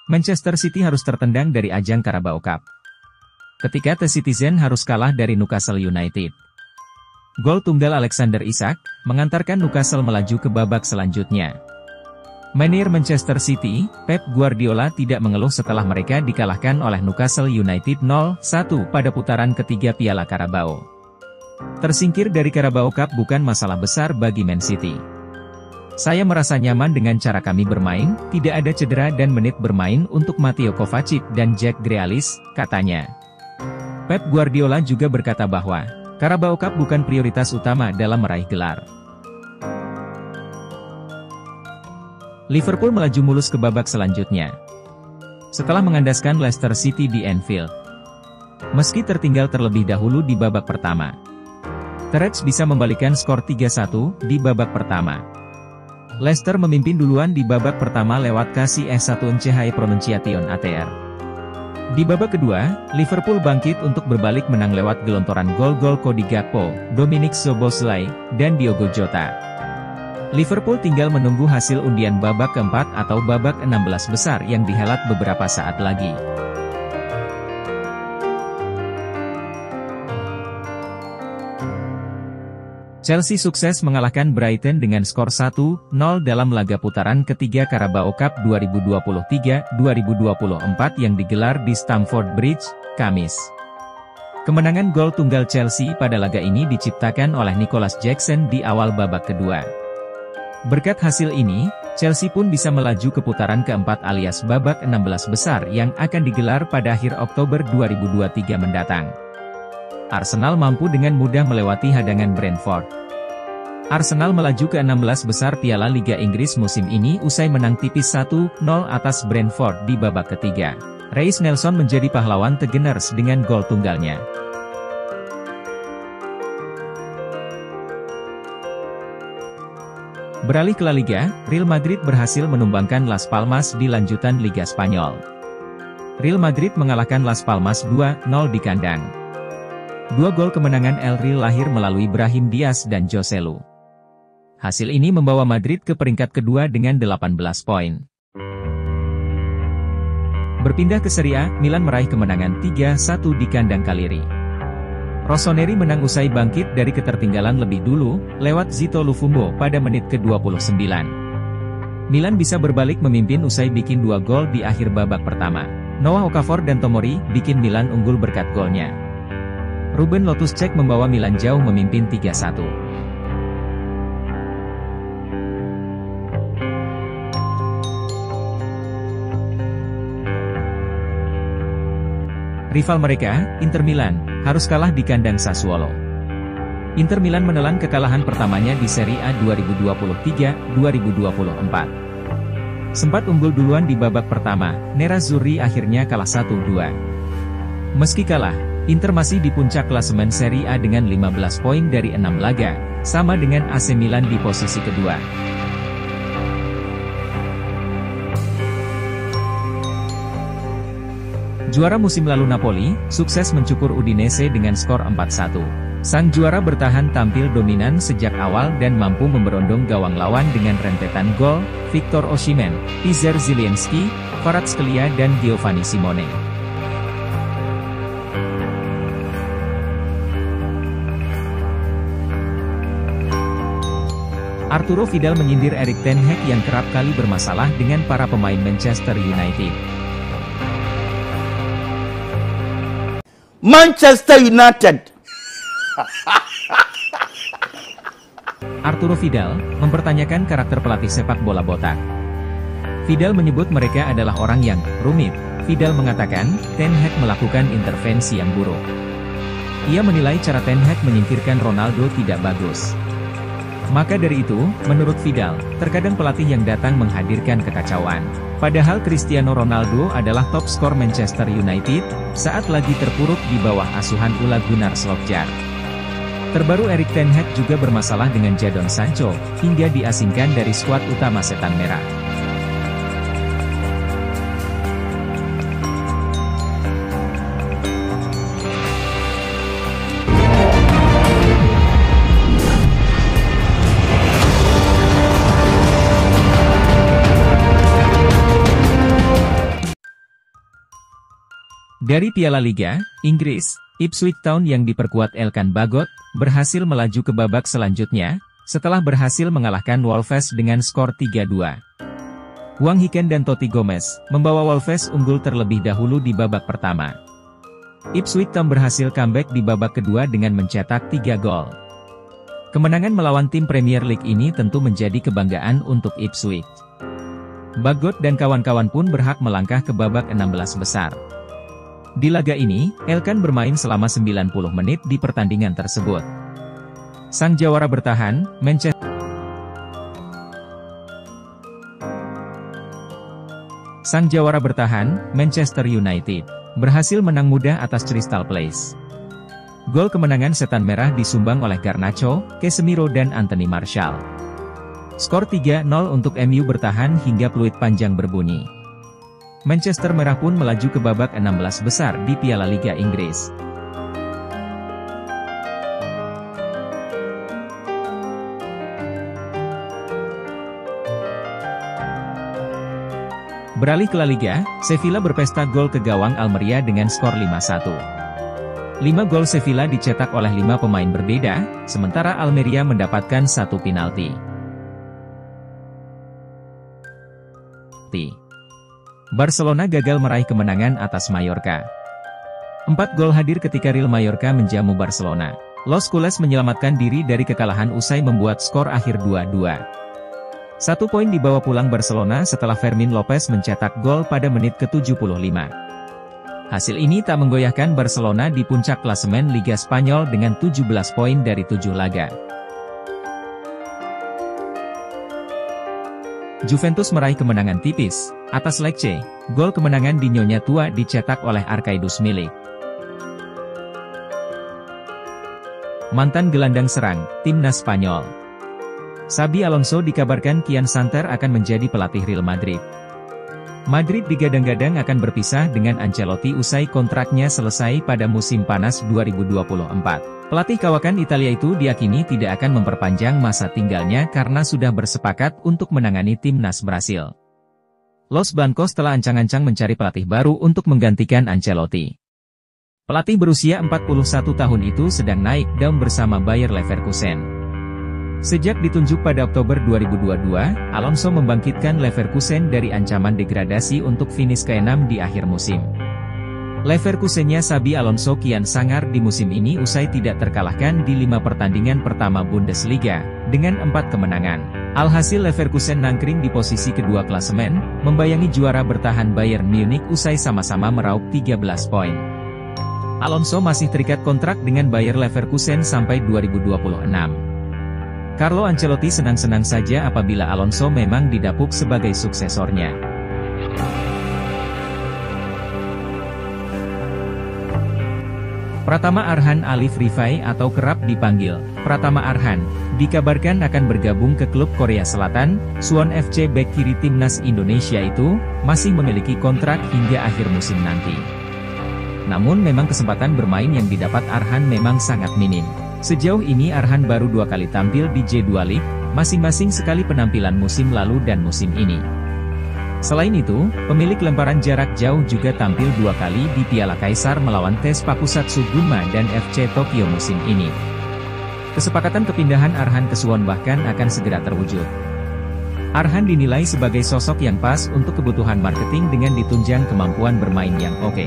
Manchester City harus tertendang dari ajang Carabao Cup. Ketika The Citizen harus kalah dari Newcastle United. Gol tunggal Alexander Isak mengantarkan Newcastle melaju ke babak selanjutnya. Manajer Manchester City, Pep Guardiola tidak mengeluh setelah mereka dikalahkan oleh Newcastle United 0-1 pada putaran ketiga Piala Carabao. Tersingkir dari Carabao Cup bukan masalah besar bagi Man City. Saya merasa nyaman dengan cara kami bermain, tidak ada cedera dan menit bermain untuk Mateo Kovacic dan Jack Grealish, katanya. Pep Guardiola juga berkata bahwa, Carabao Cup bukan prioritas utama dalam meraih gelar. Liverpool melaju mulus ke babak selanjutnya. Setelah mengandaskan Leicester City di Anfield. Meski tertinggal terlebih dahulu di babak pertama. The Reds bisa membalikkan skor 3-1 di babak pertama. Leicester memimpin duluan di babak pertama lewat kasih S1 Nchai Pronunciation ATR. Di babak kedua, Liverpool bangkit untuk berbalik menang lewat gelontoran gol-gol Cody Gakpo, Dominic Szoboszlai, dan Diogo Jota. Liverpool tinggal menunggu hasil undian babak keempat atau babak 16 besar yang dihelat beberapa saat lagi. Chelsea sukses mengalahkan Brighton dengan skor 1-0 dalam laga putaran ketiga Carabao Cup 2023-2024 yang digelar di Stamford Bridge, Kamis. Kemenangan gol tunggal Chelsea pada laga ini diciptakan oleh Nicholas Jackson di awal babak kedua. Berkat hasil ini, Chelsea pun bisa melaju ke putaran keempat alias babak 16 besar yang akan digelar pada akhir Oktober 2023 mendatang. Arsenal mampu dengan mudah melewati hadangan Brentford. Arsenal melaju ke 16 besar Piala Liga Inggris musim ini usai menang tipis 1-0 atas Brentford di babak ketiga. Reiss Nelson menjadi pahlawan The Gunners dengan gol tunggalnya. Beralih ke La Liga, Real Madrid berhasil menumbangkan Las Palmas di lanjutan Liga Spanyol. Real Madrid mengalahkan Las Palmas 2-0 di kandang. Dua gol kemenangan El Real lahir melalui Brahim Diaz dan Joselu. Hasil ini membawa Madrid ke peringkat kedua dengan 18 poin. Berpindah ke Serie A, Milan meraih kemenangan 3-1 di kandang Cagliari. Rossoneri menang usai bangkit dari ketertinggalan lebih dulu, lewat Zito Lufumbo pada menit ke-29. Milan bisa berbalik memimpin usai bikin 2 gol di akhir babak pertama. Noah Okafor dan Tomori bikin Milan unggul berkat golnya. Ruben Loftus-Cheek membawa Milan jauh memimpin 3-1. Rival mereka, Inter Milan, harus kalah di kandang Sassuolo. Inter Milan menelan kekalahan pertamanya di Serie A 2023-2024. Sempat unggul duluan di babak pertama, Nerazzurri akhirnya kalah 1-2. Meski kalah, Inter masih di puncak klasemen Serie A dengan 15 poin dari 6 laga, sama dengan AC Milan di posisi kedua. Juara musim lalu Napoli, sukses mencukur Udinese dengan skor 4-1. Sang juara bertahan tampil dominan sejak awal dan mampu memberondong gawang lawan dengan rentetan gol, Victor Osimhen, Piotr Zielinski, Kvaratskhelia dan Giovanni Simone. Arturo Vidal menyindir Erik ten Hag yang kerap kali bermasalah dengan para pemain Manchester United. Manchester United. Arturo Vidal mempertanyakan karakter pelatih sepak bola botak. Vidal menyebut mereka adalah orang yang rumit. Vidal mengatakan, Ten Hag melakukan intervensi yang buruk. Ia menilai cara Ten Hag menyingkirkan Ronaldo tidak bagus. Maka dari itu, menurut Vidal, terkadang pelatih yang datang menghadirkan kekacauan. Padahal Cristiano Ronaldo adalah top skor Manchester United, saat lagi terpuruk di bawah asuhan Ole Gunnar Solskjaer. Terbaru Erik ten Hag juga bermasalah dengan Jadon Sancho, hingga diasingkan dari skuad utama Setan Merah. Dari Piala Liga Inggris, Ipswich Town yang diperkuat Elkan Bagot, berhasil melaju ke babak selanjutnya, setelah berhasil mengalahkan Wolves dengan skor 3-2. Wang Hiken dan Totti Gomez, membawa Wolves unggul terlebih dahulu di babak pertama. Ipswich Town berhasil comeback di babak kedua dengan mencetak 3 gol. Kemenangan melawan tim Premier League ini tentu menjadi kebanggaan untuk Ipswich. Bagot dan kawan-kawan pun berhak melangkah ke babak 16 besar. Di laga ini, Elkan bermain selama 90 menit di pertandingan tersebut. Sang jawara bertahan, Manchester United, berhasil menang mudah atas Crystal Palace. Gol kemenangan setan merah disumbang oleh Garnacho, Casemiro dan Anthony Martial. Skor 3-0 untuk MU bertahan hingga peluit panjang berbunyi. Manchester Merah pun melaju ke babak 16 besar di Piala Liga Inggris. Beralih ke La Liga, Sevilla berpesta gol ke gawang Almeria dengan skor 5-1. 5 gol Sevilla dicetak oleh 5 pemain berbeda, sementara Almeria mendapatkan 1 penalti. Barcelona gagal meraih kemenangan atas Mallorca. 4 gol hadir ketika Real Mallorca menjamu Barcelona. Los Culés menyelamatkan diri dari kekalahan usai membuat skor akhir 2-2. 1 poin dibawa pulang Barcelona setelah Fermin Lopez mencetak gol pada menit ke-75. Hasil ini tak menggoyahkan Barcelona di puncak klasemen Liga Spanyol dengan 17 poin dari 7 laga. Juventus meraih kemenangan tipis atas Lecce. Gol kemenangan di Nyonya Tua dicetak oleh Arcaidus Milik. Mantan gelandang serang timnas Spanyol Xabi Alonso dikabarkan kian santer akan menjadi pelatih Real Madrid. Madrid digadang-gadang akan berpisah dengan Ancelotti usai kontraknya selesai pada musim panas 2024. Pelatih kawakan Italia itu diyakini tidak akan memperpanjang masa tinggalnya karena sudah bersepakat untuk menangani timnas Brasil. Los Blancos telah ancang-ancang mencari pelatih baru untuk menggantikan Ancelotti. Pelatih berusia 41 tahun itu sedang naik daun bersama Bayer Leverkusen. Sejak ditunjuk pada Oktober 2022, Alonso membangkitkan Leverkusen dari ancaman degradasi untuk finish ke-6 di akhir musim. Leverkusennya Xabi Alonso kian sangar di musim ini usai tidak terkalahkan di 5 pertandingan pertama Bundesliga, dengan 4 kemenangan. Alhasil Leverkusen nangkring di posisi kedua klasemen, membayangi juara bertahan Bayern Munich usai sama-sama meraup 13 poin. Alonso masih terikat kontrak dengan Bayer Leverkusen sampai 2026. Carlo Ancelotti senang-senang saja apabila Alonso memang didapuk sebagai suksesornya. Pratama Arhan Alif Rifai atau kerap dipanggil Pratama Arhan, dikabarkan akan bergabung ke klub Korea Selatan. Suwon FC bek kiri timnas Indonesia itu masih memiliki kontrak hingga akhir musim nanti. Namun memang kesempatan bermain yang didapat Arhan memang sangat minim. Sejauh ini Arhan baru 2 kali tampil di J2 League, masing-masing sekali penampilan musim lalu dan musim ini. Selain itu, pemilik lemparan jarak jauh juga tampil 2 kali di Piala Kaisar melawan TES Pakusatsu Gunma dan FC Tokyo musim ini. Kesepakatan kepindahan Arhan ke Suwon bahkan akan segera terwujud. Arhan dinilai sebagai sosok yang pas untuk kebutuhan marketing dengan ditunjang kemampuan bermain yang oke.